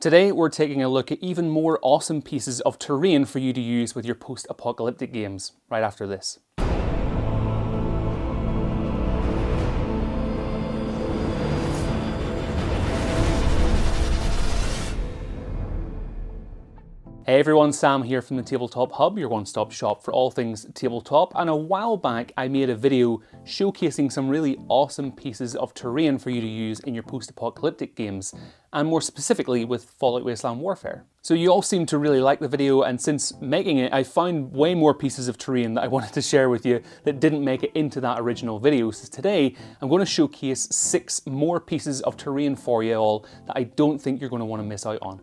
Today we're taking a look at even more awesome pieces of terrain for you to use with your post-apocalyptic games, right after this. Hey everyone, Sam here from the Tabletop Hub, your one-stop shop for all things tabletop, and a while back I made a video showcasing some really awesome pieces of terrain for you to use in your post-apocalyptic games, and more specifically with Fallout Wasteland Warfare. So you all seem to really like the video, and since making it I found way more pieces of terrain that I wanted to share with you that didn't make it into that original video. So today I'm going to showcase 6 more pieces of terrain for you all that I don't think you're going to want to miss out on.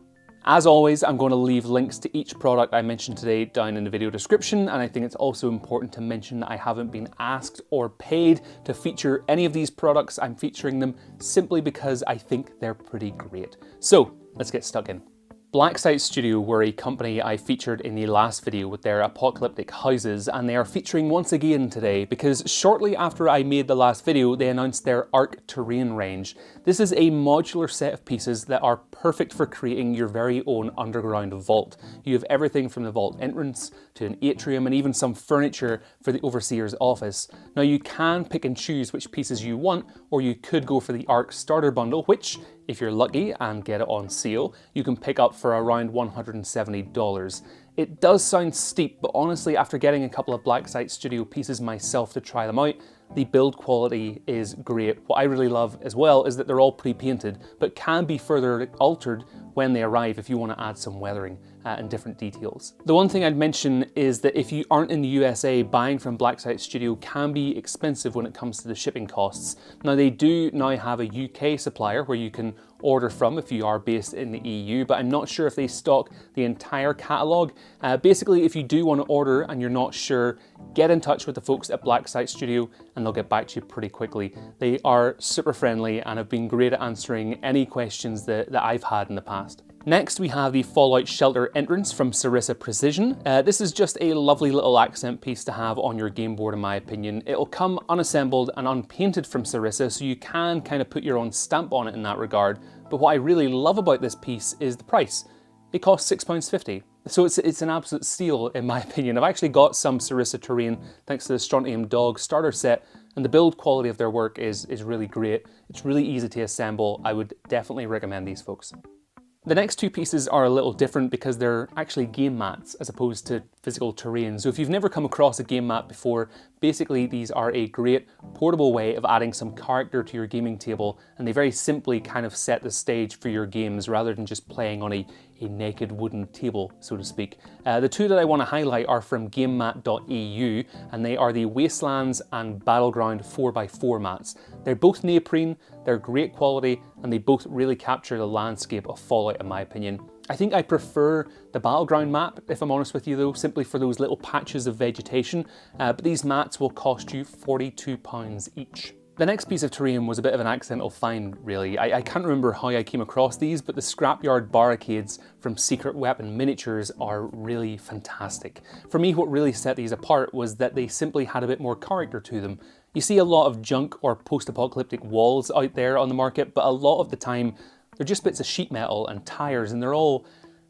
As always, I'm going to leave links to each product I mentioned today down in the video description, and I think it's also important to mention that I haven't been asked or paid to feature any of these products. I'm featuring them simply because I think they're pretty great. So let's get stuck in. Blacksite Studio were a company I featured in the last video with their apocalyptic houses, and they are featuring once again today because shortly after I made the last video they announced their Arc Terrain range. This is a modular set of pieces that are perfect for creating your very own underground vault. You have everything from the vault entrance to an atrium and even some furniture for the overseer's office. Now you can pick and choose which pieces you want, or you could go for the Arc starter bundle, which, if you're lucky and get it on sale, you can pick up for around $170. It does sound steep, but honestly, after getting a couple of Blacksite Studio pieces myself to try them out, the build quality is great. What I really love as well is that they're all pre-painted, but can be further altered when they arrive if you want to add some weathering and different details. The one thing I'd mention is that if you aren't in the USA, buying from Blacksite Studio can be expensive when it comes to the shipping costs. Now they do now have a UK supplier where you can order from if you are based in the EU, but I'm not sure if they stock the entire catalogue. Basically, if you do want to order and you're not sure, get in touch with the folks at Blacksite Studio and they'll get back to you pretty quickly. They are super friendly and have been great at answering any questions that I've had in the past. Next, we have the Fallout Shelter entrance from Sarissa Precision. This is just a lovely little accent piece to have on your game board in my opinion. It'll come unassembled and unpainted from Sarissa, so you can kind of put your own stamp on it in that regard. But what I really love about this piece is the price. It costs £6.50. So it's an absolute steal in my opinion. I've actually got some Sarissa terrain thanks to the Strontium Dog starter set, and the build quality of their work is really great. It's really easy to assemble. I would definitely recommend these folks. The next 2 pieces are a little different because they're actually game mats as opposed to physical terrain. So if you've never come across a game mat before, basically these are a great portable way of adding some character to your gaming table, and they very simply kind of set the stage for your games rather than just playing on a naked wooden table, so to speak. The 2 that I want to highlight are from GameMat.eu, and they are the Wastelands and Battleground 4x4 mats. They're both neoprene, they're great quality, and they both really capture the landscape of Fallout in my opinion. I think I prefer the Battleground map, if I'm honest with you though, simply for those little patches of vegetation, but these mats will cost you £42 each. The next piece of terrain was a bit of an accidental find, really. I can't remember how I came across these, but the Scrapyard Barricades from Secret Weapon Miniatures are really fantastic. For me, what really set these apart was that they simply had a bit more character to them. You see a lot of junk or post-apocalyptic walls out there on the market, but a lot of the time they're just bits of sheet metal and tires, and they're all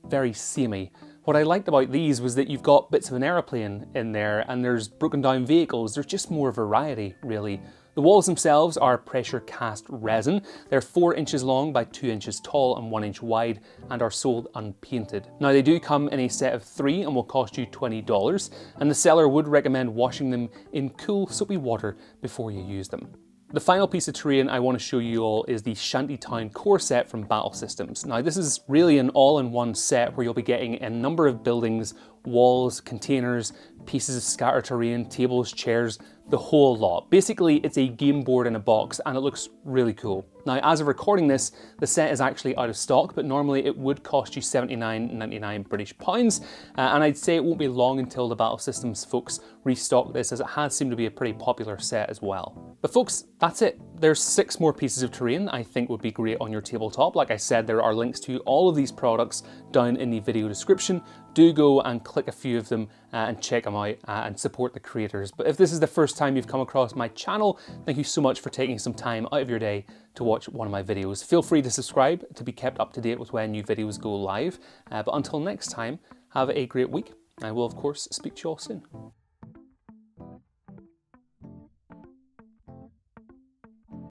very samey. What I liked about these was that you've got bits of an aeroplane in there, and there's broken down vehicles. There's just more variety, really. The walls themselves are pressure cast resin. They're 4 inches long by 2 inches tall and 1 inch wide, and are sold unpainted. Now they do come in a set of 3 and will cost you $20, and the seller would recommend washing them in cool soapy water before you use them. The final piece of terrain I want to show you all is the Shantytown core set from Battle Systems. Now this is really an all-in-one set where you'll be getting a number of buildings, walls, containers, pieces of scatter terrain, tables, chairs, the whole lot. Basically, it's a game board in a box and it looks really cool. Now, as of recording this, the set is actually out of stock, but normally it would cost you £79.99 British pounds, and I'd say it won't be long until the Battle Systems folks restock this, as it has seemed to be a pretty popular set as well. But folks, that's it. There's 6 more pieces of terrain I think would be great on your tabletop. Like I said, there are links to all of these products down in the video description. do go and click a few of them and check them out and support the creators. But if this is the first time you've come across my channel, thank you so much for taking some time out of your day to watch one of my videos. Feel free to subscribe to be kept up to date with when new videos go live. But until next time, have a great week. I will, of course, speak to you all soon.